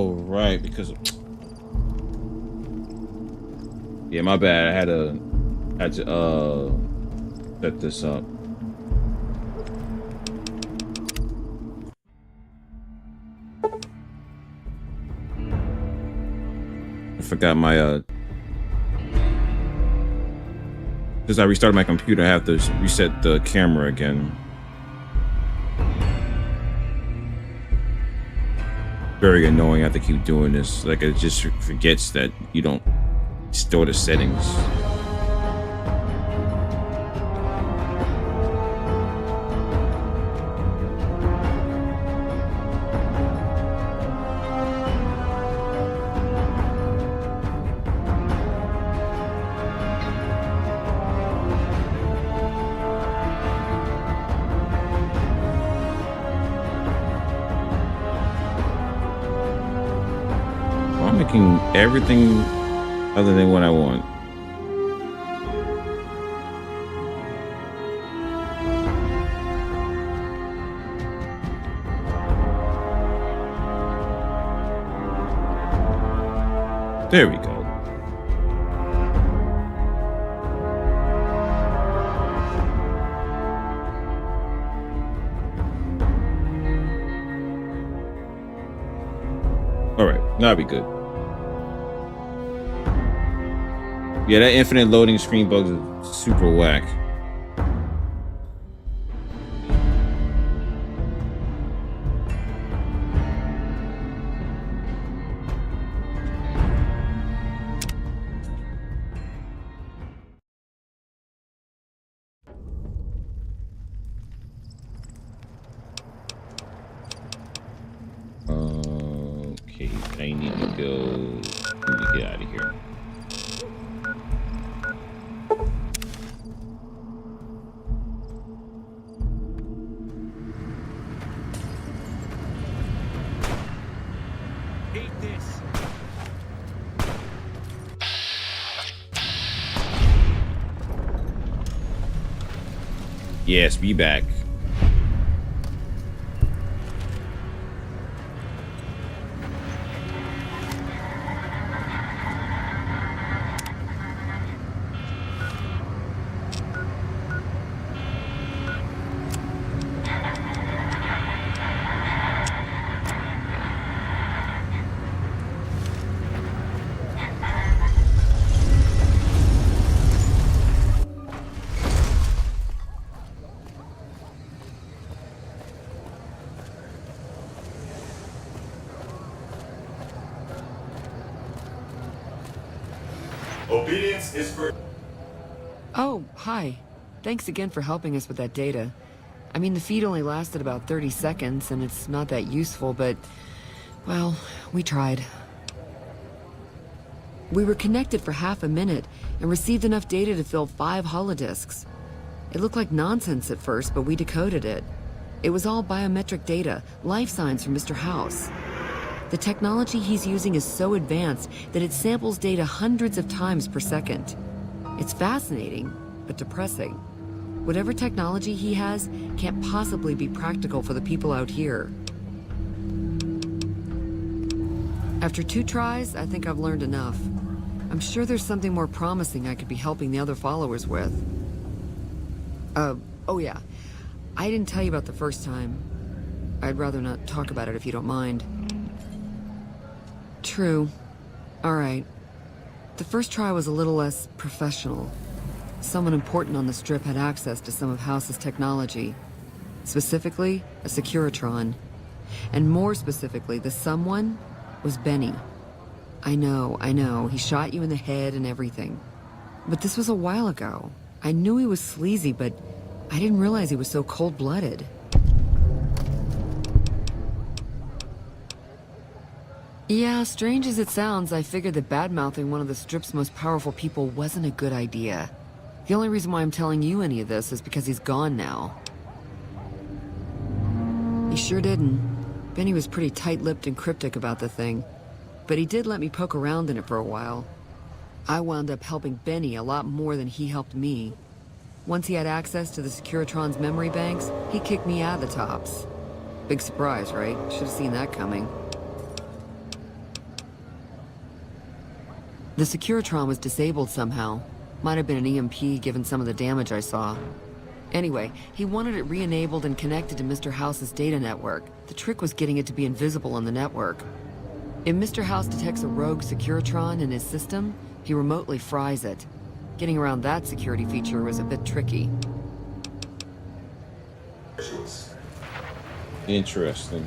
Oh, right, because yeah, my bad. I had to set this up. I forgot my because I restarted my computer, I have to reset the camera again. Very annoying. I have to keep doing this. Like, it just forgets that you don't store the settings. I'm making everything other than what I want. There we go. All right, now I'll be good. Yeah, that infinite loading screen bug is super whack. Okay, I need to go. Let me get out of here. Hate this. Yes, be back. Obedience is for... Oh, hi. Thanks again for helping us with that data. I mean, the feed only lasted about 30 seconds, and it's not that useful, but... well, we tried. We were connected for half a minute, and received enough data to fill 5 holodisks. It looked like nonsense at first, but we decoded it. It was all biometric data, life signs from Mr. House. The technology he's using is so advanced that it samples data hundreds of times per second. It's fascinating, but depressing. Whatever technology he has can't possibly be practical for the people out here. After 2 tries, I think I've learned enough. I'm sure there's something more promising I could be helping the other followers with. Oh yeah. I didn't tell you about the first time. I'd rather not talk about it if you don't mind. True. Alright. The first try was a little less professional. Someone important on the strip had access to some of House's technology. Specifically, a Securitron. And more specifically, the someone was Benny. I know, he shot you in the head and everything. But this was a while ago. I knew he was sleazy, but I didn't realize he was so cold-blooded. Yeah, strange as it sounds, I figured that bad-mouthing one of the strip's most powerful people wasn't a good idea. The only reason why I'm telling you any of this is because he's gone now. He sure didn't. Benny was pretty tight-lipped and cryptic about the thing, but he did let me poke around in it for a while. I wound up helping Benny a lot more than he helped me. Once he had access to the Securitron's memory banks, he kicked me out of the tops. Big surprise, right? Should have seen that coming. The Securitron was disabled somehow. Might have been an EMP given some of the damage I saw. Anyway, he wanted it re-enabled and connected to Mr. House's data network. The trick was getting it to be invisible on the network. If Mr. House detects a rogue Securitron in his system, he remotely fries it. Getting around that security feature was a bit tricky. Interesting.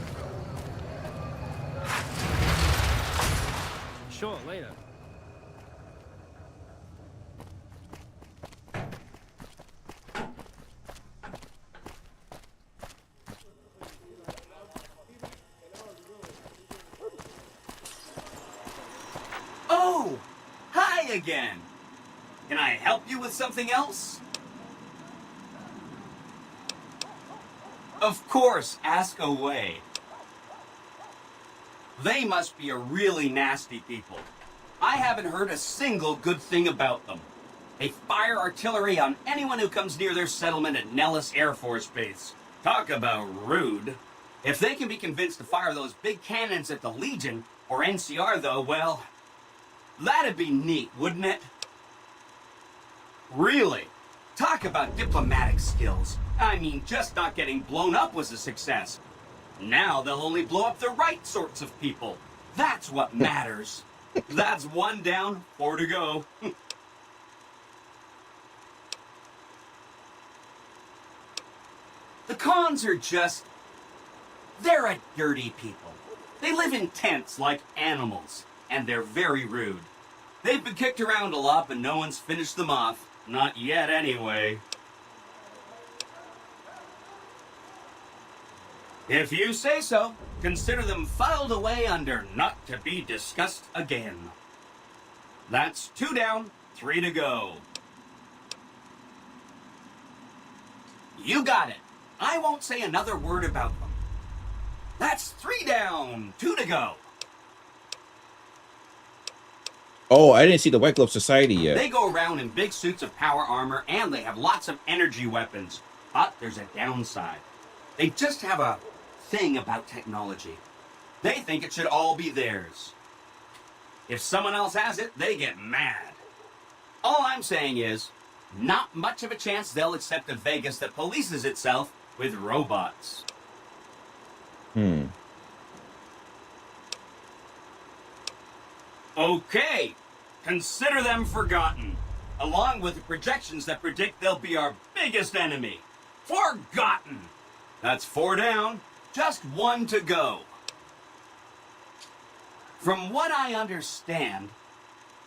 Sure, later. Oh! Hi again! Can I help you with something else? Of course, ask away. They must be a really nasty people. I haven't heard a single good thing about them. They fire artillery on anyone who comes near their settlement at Nellis Air Force Base. Talk about rude. If they can be convinced to fire those big cannons at the Legion, or NCR though, well, that'd be neat, wouldn't it? Really? Talk about diplomatic skills. I mean, just not getting blown up was a success. Now they'll only blow up the right sorts of people. That's what matters. That's 1 down, 4 to go. The cons are just... they're a dirty people. They live in tents like animals, and they're very rude. They've been kicked around a lot, but no one's finished them off. Not yet, anyway. If you say so, consider them filed away under not to be discussed again. That's 2 down, 3 to go. You got it. I won't say another word about them. That's 3 down, 2 to go. Oh, I didn't see the White Glove Society yet. They go around in big suits of power armor, and they have lots of energy weapons. But there's a downside. They just have a thing about technology. They think it should all be theirs. If someone else has it, they get mad. All I'm saying is, not much of a chance they'll accept a Vegas that polices itself with robots. Okay, consider them forgotten, along with the projections that predict they'll be our biggest enemy. Forgotten! That's 4 down, just 1 to go. From what I understand,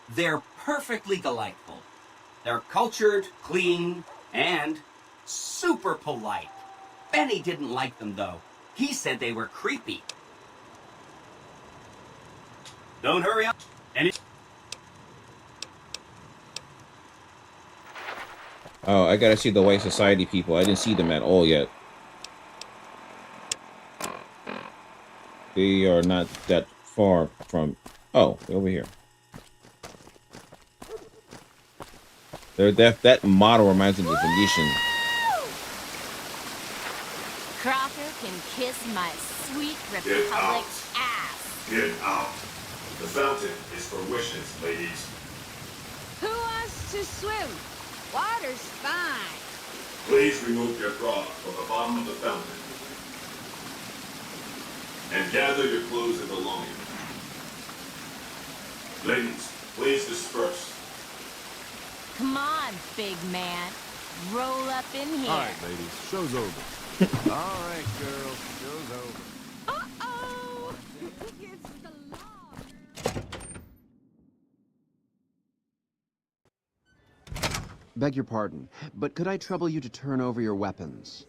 they're perfectly delightful. They're cultured, clean, and super polite. Benny didn't like them, though. He said they were creepy. Don't hurry up. Oh, I gotta see the White Society people. I didn't see them at all yet. They are not that far from... Oh, they're over here. That model reminds me of the Venetian. Crocker can kiss my sweet Republic ass. Get out. The fountain is for wishes, ladies. Who wants to swim? Water's fine. Please remove your bra from the bottom of the fountain. And gather your clothes and belongings. Ladies, please disperse. Come on, big man. Roll up in here. All right, ladies, show's over. All right, girls, show's over. Uh-oh! It's the law. Beg your pardon, but could I trouble you to turn over your weapons?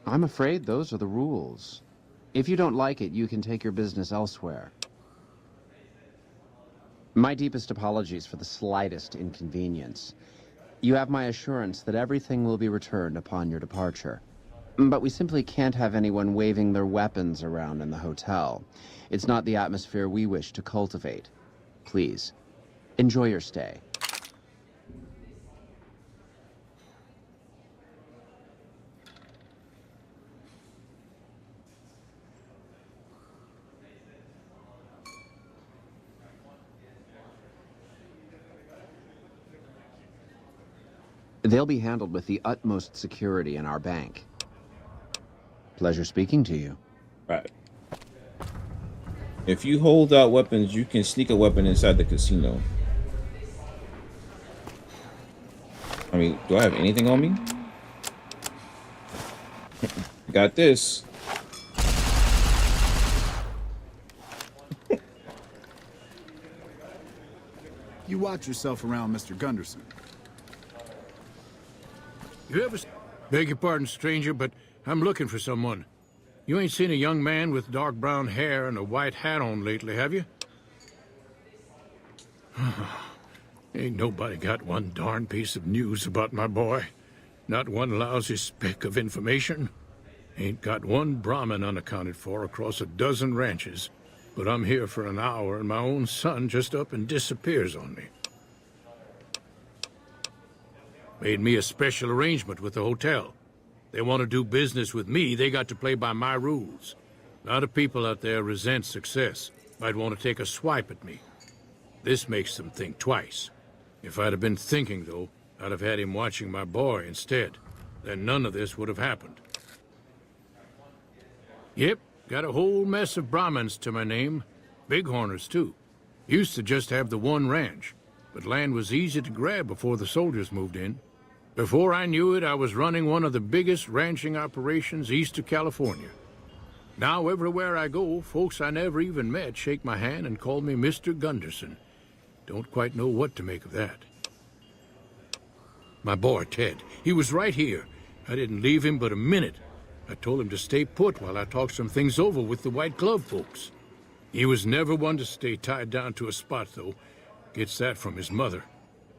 I'm afraid those are the rules. If you don't like it, you can take your business elsewhere. My deepest apologies for the slightest inconvenience. You have my assurance that everything will be returned upon your departure. But we simply can't have anyone waving their weapons around in the hotel. It's not the atmosphere we wish to cultivate. Please, enjoy your stay. They'll be handled with the utmost security in our bank. Pleasure speaking to you. Right. If you hold out weapons, you can sneak a weapon inside the casino. I mean, do I have anything on me? Got this. You watch yourself around Mr. Gunderson. You ever... Beg your pardon, stranger, but I'm looking for someone. You ain't seen a young man with dark brown hair and a white hat on lately, have you? Ain't nobody got one darn piece of news about my boy. Not one lousy speck of information. Ain't got one Brahmin unaccounted for across a dozen ranches. But I'm here for an hour and my own son just up and disappears on me. Made me a special arrangement with the hotel. They want to do business with me, they got to play by my rules. A lot of people out there resent success. Might want to take a swipe at me. This makes them think twice. If I'd have been thinking, though, I'd have had him watching my boy instead. Then none of this would have happened. Yep, got a whole mess of Brahmins to my name. Bighorners, too. Used to just have the one ranch, but land was easy to grab before the soldiers moved in. Before I knew it, I was running one of the biggest ranching operations east of California. Now, everywhere I go, folks I never even met shake my hand and call me Mr. Gunderson. Don't quite know what to make of that. My boy, Ted, he was right here. I didn't leave him but a minute. I told him to stay put while I talked some things over with the white glove folks. He was never one to stay tied down to a spot, though. Gets that from his mother.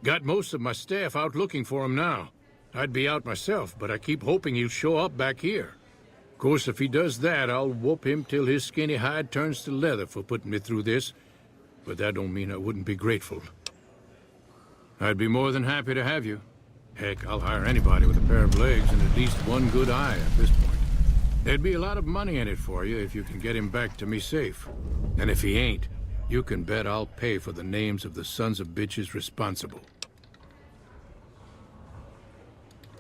Got most of my staff out looking for him now. I'd be out myself, but I keep hoping he'll show up back here. Of course, if he does that, I'll whoop him till his skinny hide turns to leather for putting me through this. But that don't mean I wouldn't be grateful. I'd be more than happy to have you. Heck, I'll hire anybody with a pair of legs and at least one good eye at this point. There'd be a lot of money in it for you if you can get him back to me safe. And if he ain't, you can bet I'll pay for the names of the sons of bitches responsible.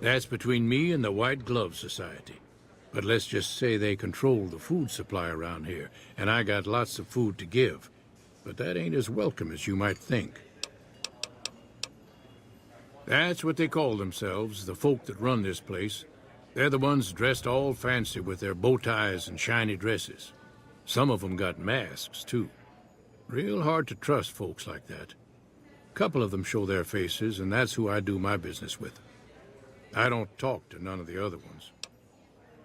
That's between me and the White Glove Society. But let's just say they control the food supply around here, and I got lots of food to give. But that ain't as welcome as you might think. That's what they call themselves, the folk that run this place. They're the ones dressed all fancy with their bow ties and shiny dresses. Some of them got masks, too. Real hard to trust folks like that. A couple of them show their faces, and that's who I do my business with. I don't talk to none of the other ones.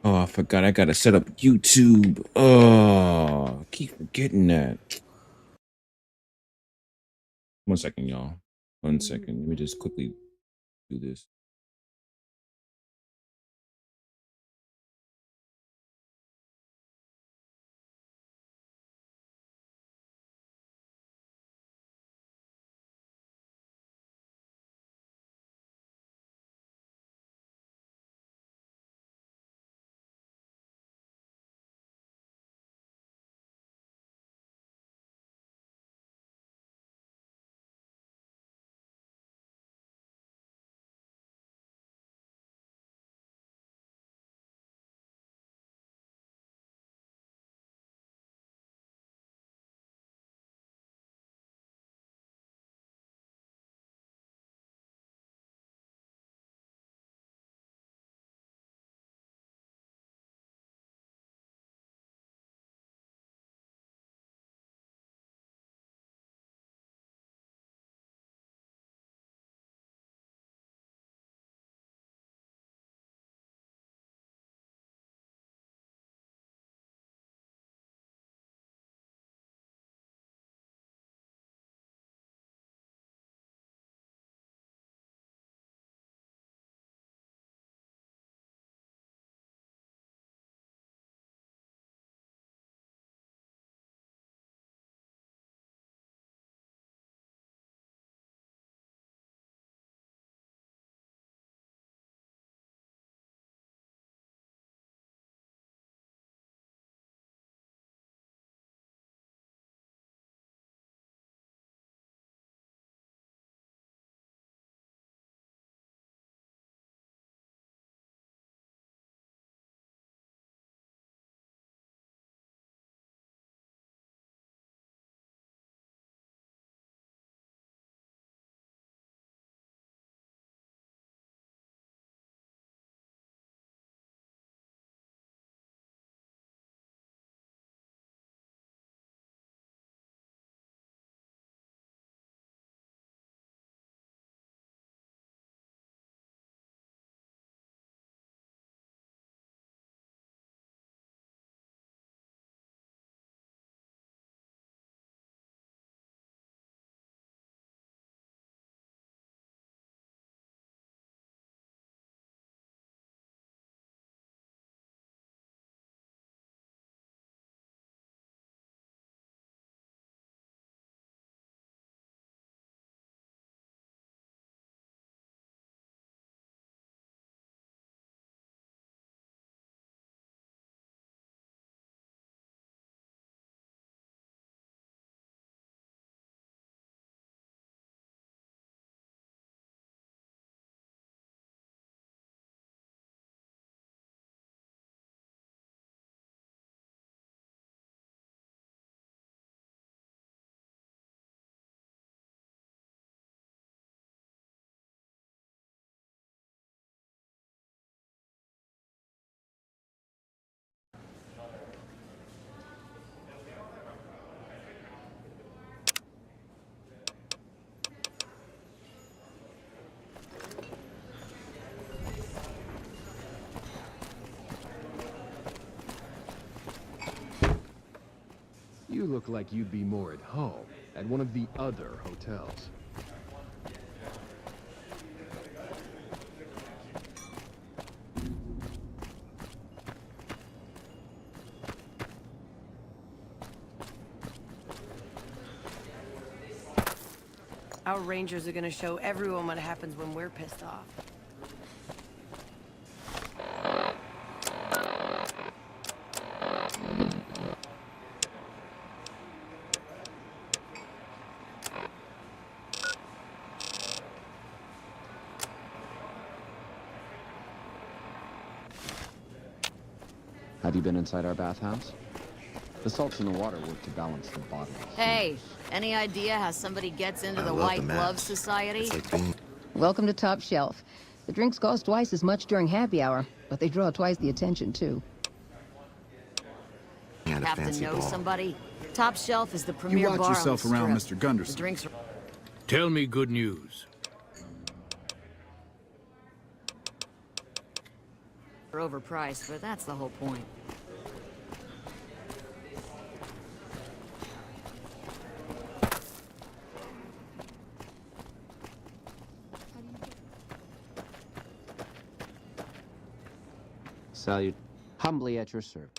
Oh, I forgot. I gotta set up YouTube. Oh, I keep forgetting that. 1 second, y'all. 1 second. Let me just quickly do this. You look like you'd be more at home at one of the other hotels. Our rangers are gonna show everyone what happens when we're pissed off. Have you been inside our bathhouse? The salts in the water work to balance the body. Hey, any idea how somebody gets into the White Glove Society? Welcome to Top Shelf. The drinks cost twice as much during happy hour, but they draw twice the attention, too. Have to know somebody? Top Shelf is the premier You bar watch on yourself the around, strip. Mr. Gunderson. The drinks are... Tell me good news. Overpriced, but that's the whole point. Salute. Humbly at your service.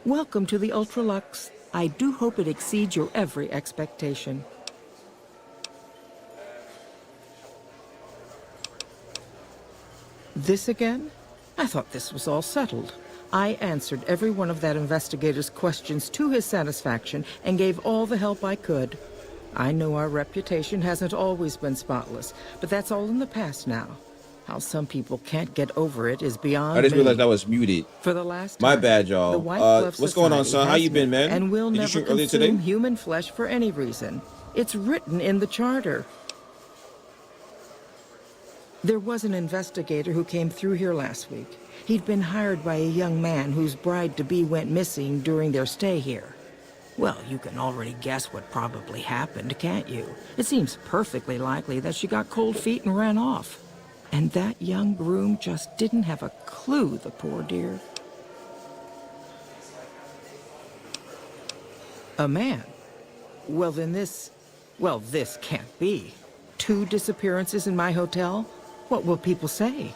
Welcome to the Ultralux. I do hope it exceeds your every expectation. This again? I thought this was all settled. I answered every one of that investigator's questions to his satisfaction and gave all the help I could. I know our reputation hasn't always been spotless, but that's all in the past now. How some people can't get over it is beyond I just me. realized I was muted. For the last My time, bad, the y'all. White Glove What's going on, Society son? How has you been, been man? And will Did you never shoot earlier consume today? human flesh for any reason. It's written in the charter. There was an investigator who came through here last week. He'd been hired by a young man whose bride-to-be went missing during their stay here. Well, you can already guess what probably happened, can't you? It seems perfectly likely that she got cold feet and ran off. And that young groom just didn't have a clue, the poor dear. A man? Well, then this can't be. 2 disappearances in my hotel? What will people say?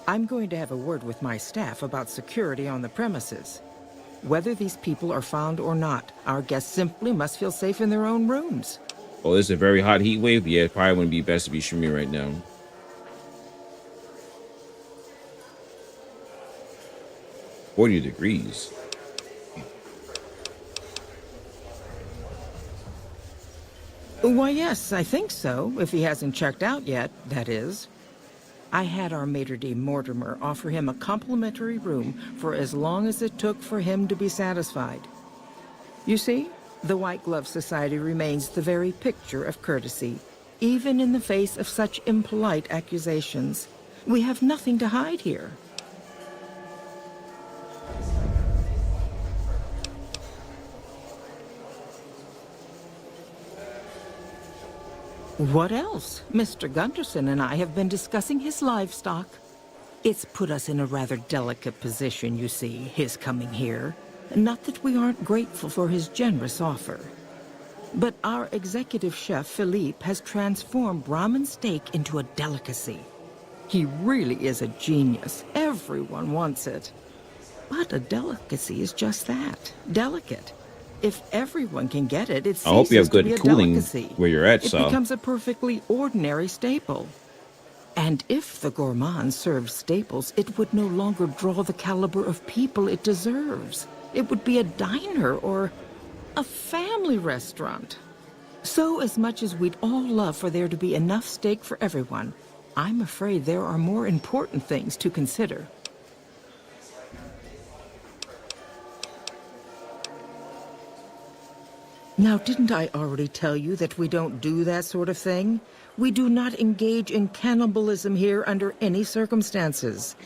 I'm going to have a word with my staff about security on the premises. Whether these people are found or not, our guests simply must feel safe in their own rooms. Oh, this is a very hot heat wave. Yeah, it probably wouldn't be best to be streaming right now. 40 degrees. Why, yes, I think so, if he hasn't checked out yet, that is. I had our maitre d' Mortimer offer him a complimentary room for as long as it took for him to be satisfied. You see, the White Glove Society remains the very picture of courtesy, even in the face of such impolite accusations. We have nothing to hide here. What else? Mr. Gunderson and I have been discussing his livestock. It's put us in a rather delicate position, you see, his coming here. Not that we aren't grateful for his generous offer. But our executive chef, Philippe, has transformed Brahmin steak into a delicacy. He really is a genius. Everyone wants it. But a delicacy is just that, delicate. If everyone can get it, it ceases I hope you have to be good a cooling delicacy. where you're at, It so. becomes a perfectly ordinary staple. And if the gourmand served staples, it would no longer draw the caliber of people it deserves. It would be a diner or a family restaurant. So as much as we'd all love for there to be enough steak for everyone, I'm afraid there are more important things to consider. Now, didn't I already tell you that we don't do that sort of thing? We do not engage in cannibalism here under any circumstances.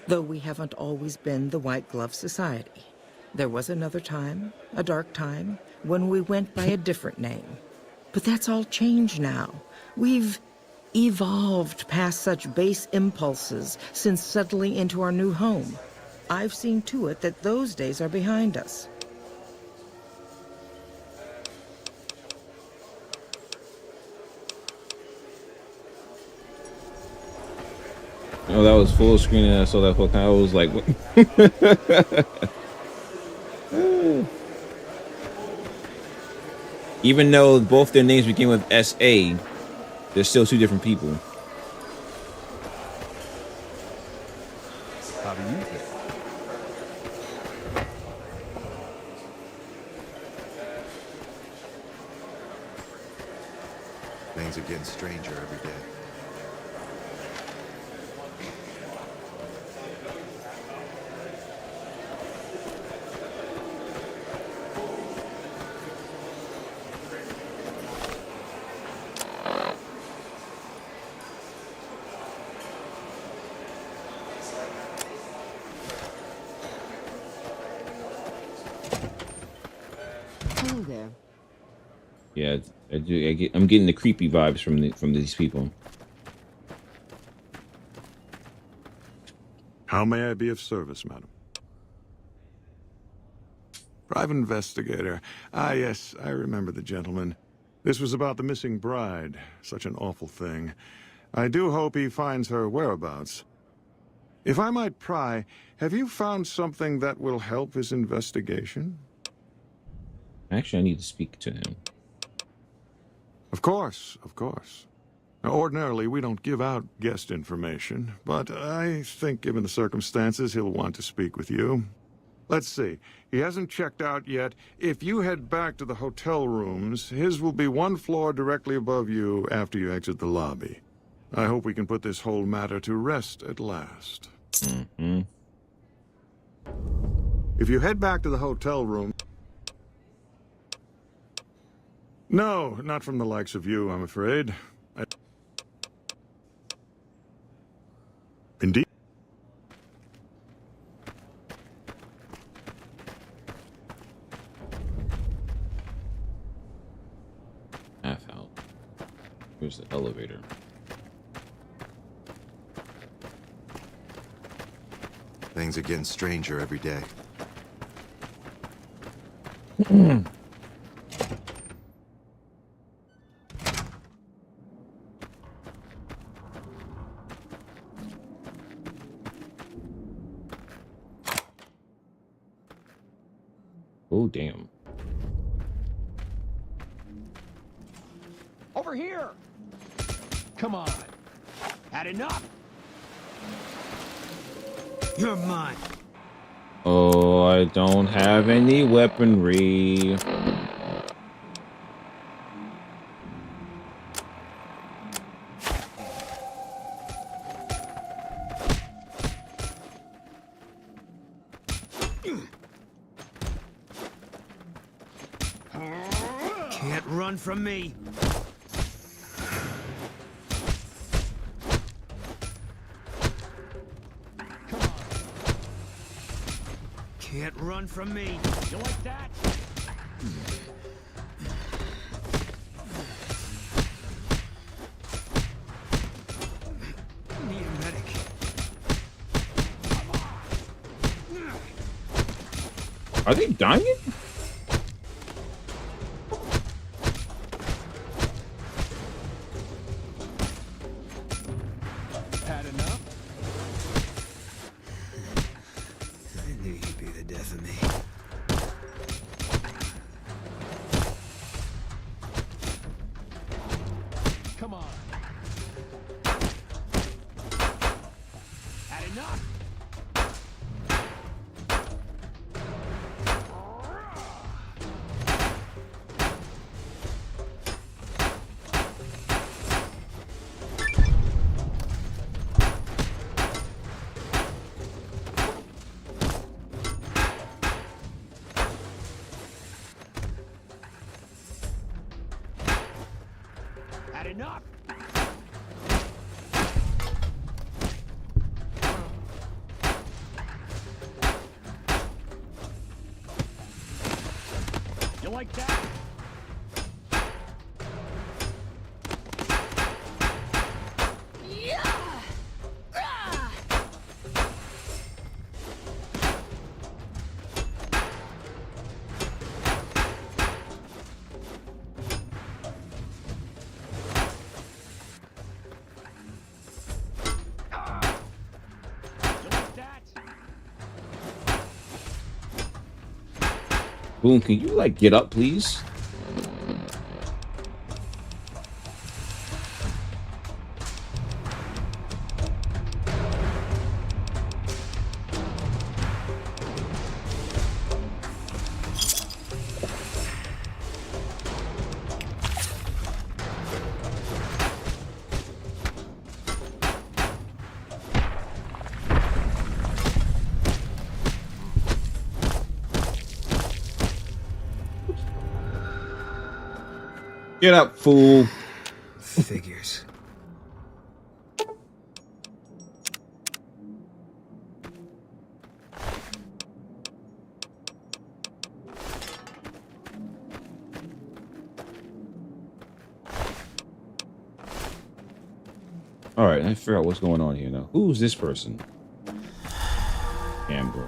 Though we haven't always been the White Glove Society. There was another time, a dark time, when we went by a different name. But that's all changed now. We've evolved past such base impulses since settling into our new home. I've seen to it that those days are behind us. Oh, that was full screen and I saw that whole time. I was like, what? Even though both their names begin with S.A., they're still two different people. How do you think? Things are getting stranger every day. Hello there. Yeah, I do. I'm getting the creepy vibes from these people. How may I be of service, madam? Private investigator. Ah, yes, I remember the gentleman. This was about the missing bride. Such an awful thing. I do hope he finds her whereabouts. If I might pry, have you found something that will help his investigation? Actually, I need to speak to him. Of course, of course. Now, ordinarily, we don't give out guest information, but I think given the circumstances, he'll want to speak with you. Let's see. He hasn't checked out yet. If you head back to the hotel rooms, his will be one floor directly above you after you exit the lobby. I hope we can put this whole matter to rest at last. Mm-hmm. If you head back to the hotel room... No, not from the likes of you, I'm afraid. Indeed. Half out. Here's the elevator. Things are getting stranger every day. Oh, damn. Over here! Come on. Had enough? You're mine. Oh, I don't have any weaponry. Can't run from me. Come on. Can't run from me. You like that? Need a medic. Are they dying? Had enough? I knew you'd be the death of me. Come on. Had enough? Had enough. You like that? Boom, can you like get up, please? Get up, fool. Figures. All right, I figure out what's going on here now. Who's this person? Amber.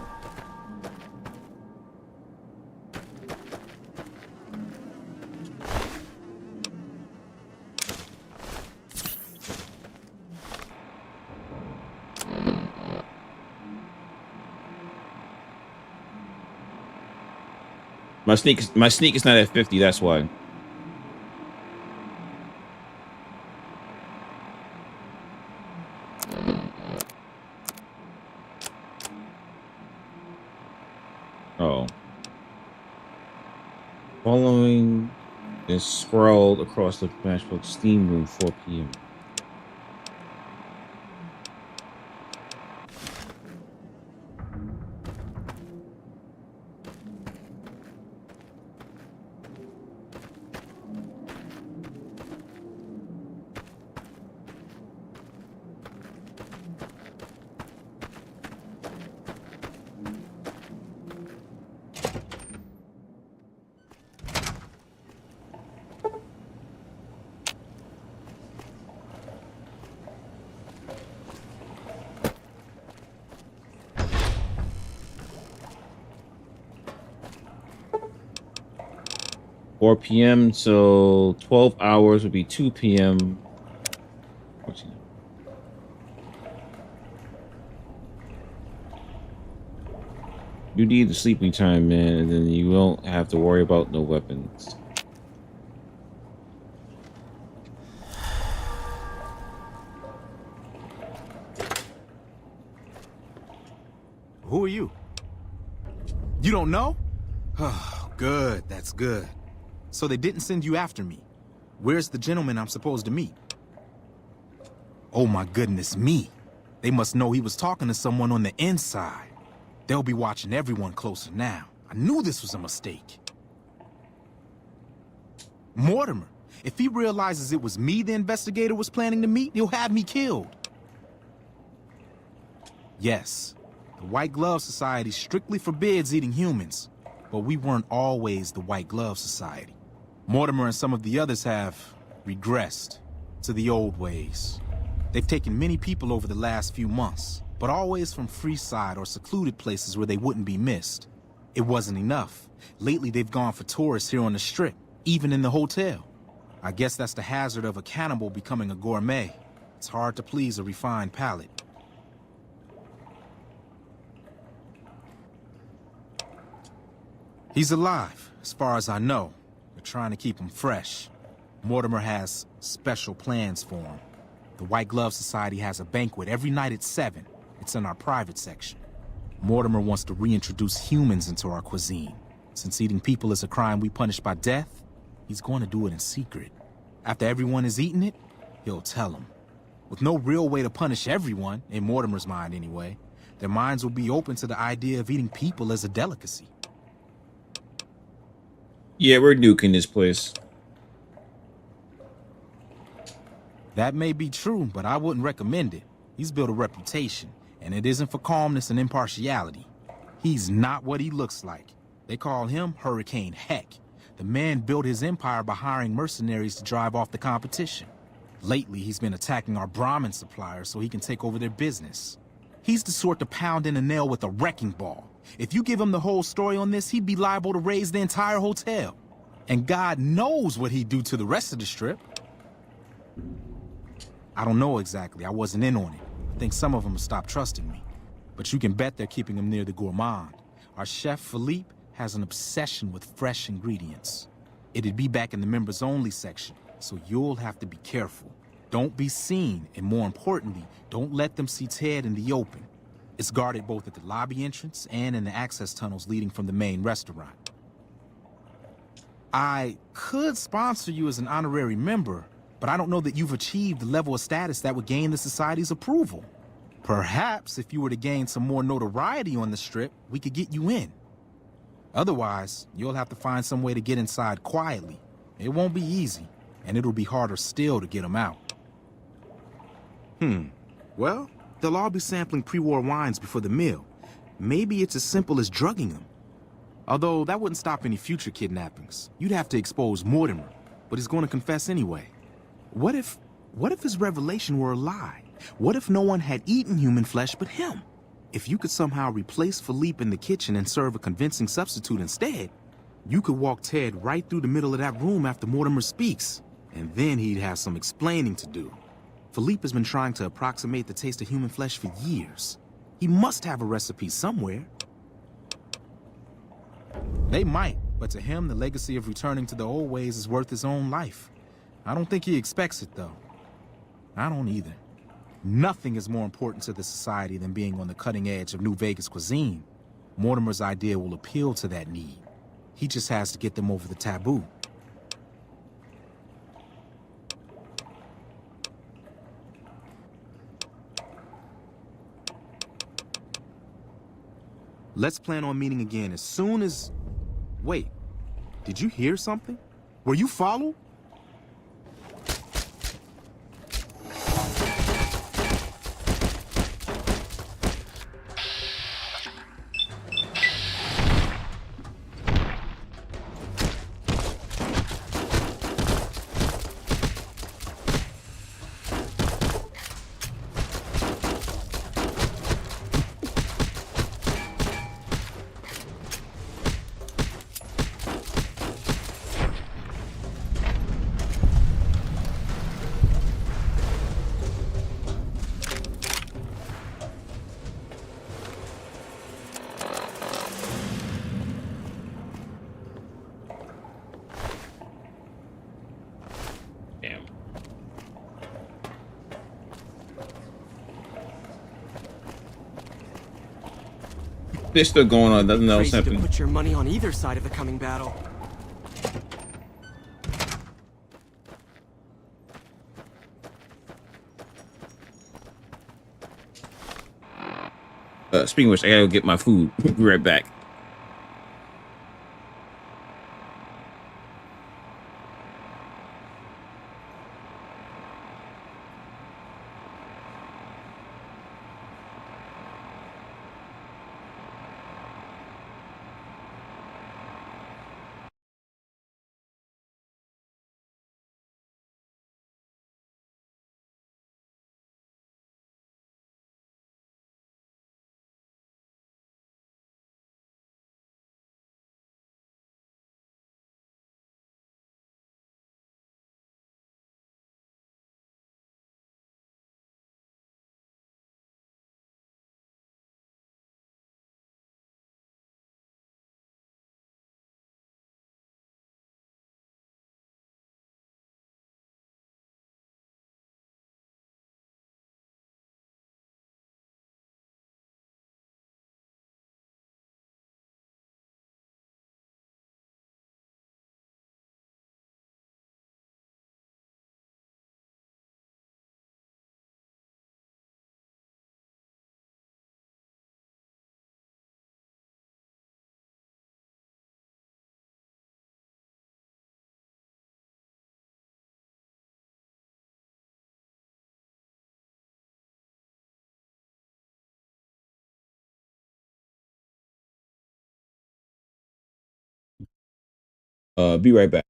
My sneak is not at 50, that's why. Oh. Following is scrawled across the matchbook steam room, 4 p.m. Four p.m. So 12 hours would be 2 p.m. You need the sleeping time, man, and then you won't have to worry about no weapons. Who are you? You don't know? Oh, good. That's good. So they didn't send you after me. Where's the gentleman I'm supposed to meet? Oh my goodness me. They must know he was talking to someone on the inside. They'll be watching everyone closer now. I knew this was a mistake. Mortimer, if he realizes it was me the investigator was planning to meet, he'll have me killed. Yes, the White Glove Society strictly forbids eating humans, but we weren't always the White Glove Society. Mortimer and some of the others have regressed to the old ways. They've taken many people over the last few months, but always from Freeside or secluded places where they wouldn't be missed. It wasn't enough. Lately, they've gone for tourists here on the Strip, even in the hotel. I guess that's the hazard of a cannibal becoming a gourmet. It's hard to please a refined palate. He's alive, as far as I know. They're trying to keep him fresh. Mortimer has special plans for him. The White Glove Society has a banquet every night at 7. It's in our private section. Mortimer wants to reintroduce humans into our cuisine. Since eating people is a crime we punish by death, he's going to do it in secret. After everyone has eaten it, he'll tell them. With no real way to punish everyone, in Mortimer's mind anyway, their minds will be open to the idea of eating people as a delicacy. Yeah, we're nuking this place. That may be true, but I wouldn't recommend it. He's built a reputation, and it isn't for calmness and impartiality. He's not what he looks like. They call him Hurricane Heck. The man built his empire by hiring mercenaries to drive off the competition. Lately, he's been attacking our Brahmin suppliers so he can take over their business. He's the sort to pound in a nail with a wrecking ball. If you give him the whole story on this, he'd be liable to raise the entire hotel. And God knows what he'd do to the rest of the strip. I don't know exactly. I wasn't in on it. I think some of them have stopped trusting me. But you can bet they're keeping him near the gourmand. Our chef, Philippe, has an obsession with fresh ingredients. It'd be back in the members-only section, so you'll have to be careful. Don't be seen, and more importantly, don't let them see Ted in the open. It's guarded both at the lobby entrance and in the access tunnels leading from the main restaurant. I could sponsor you as an honorary member, but I don't know that you've achieved the level of status that would gain the Society's approval. Perhaps if you were to gain some more notoriety on the strip, we could get you in. Otherwise, you'll have to find some way to get inside quietly. It won't be easy, and it'll be harder still to get them out. Well, they'll all be sampling pre-war wines before the meal. Maybe it's as simple as drugging them. Although that wouldn't stop any future kidnappings. You'd have to expose Mortimer, but he's going to confess anyway. What if his revelation were a lie? What if no one had eaten human flesh but him? If you could somehow replace Philippe in the kitchen and serve a convincing substitute instead, you could walk Ted right through the middle of that room after Mortimer speaks, and then he'd have some explaining to do. Philippe has been trying to approximate the taste of human flesh for years. He must have a recipe somewhere. They might, but to him, the legacy of returning to the old ways is worth his own life. I don't think he expects it, though. I don't either. Nothing is more important to the Society than being on the cutting edge of New Vegas cuisine. Mortimer's idea will appeal to that need. He just has to get them over the taboo. Let's plan on meeting again as soon as... Wait, did you hear something? Were you followed? They're still going on. Nothing else Crazy to happening. put your money on either side of the coming battle. Speaking of which, I gotta go get my food. Be right back. Be right back.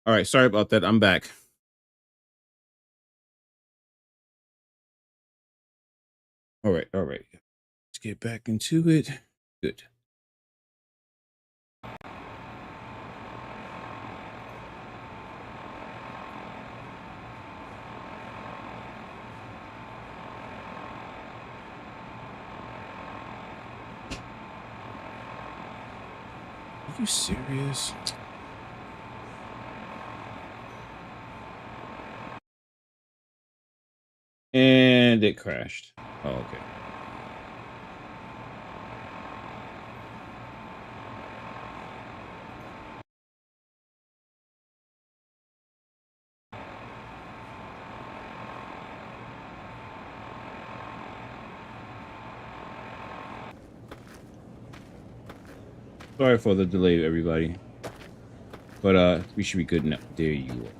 All right, sorry about that. I'm back. All right, all right. Let's get back into it. Good. Are you serious? And it crashed. Oh, okay. Sorry for the delay, everybody. But we should be good now. There you are.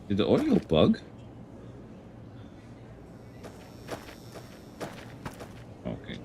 Did the audio bug? Okay.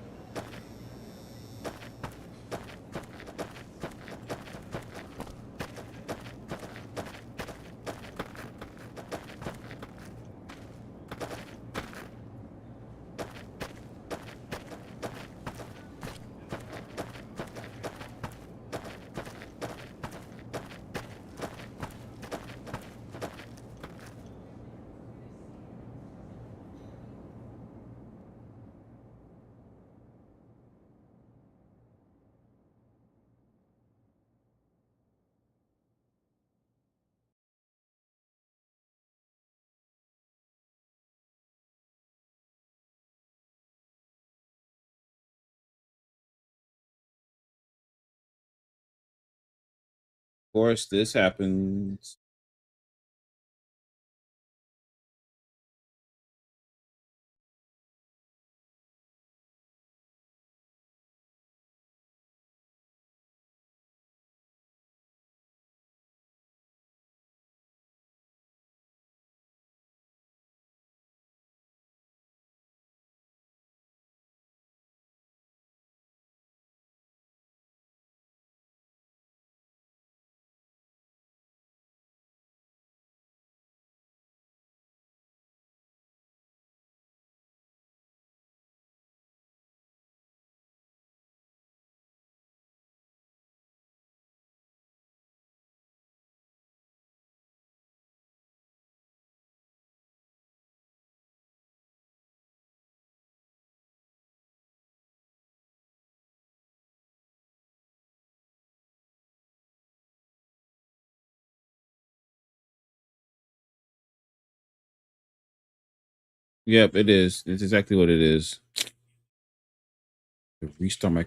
course, this happens. Yep, it is. It's exactly what it is. Restart my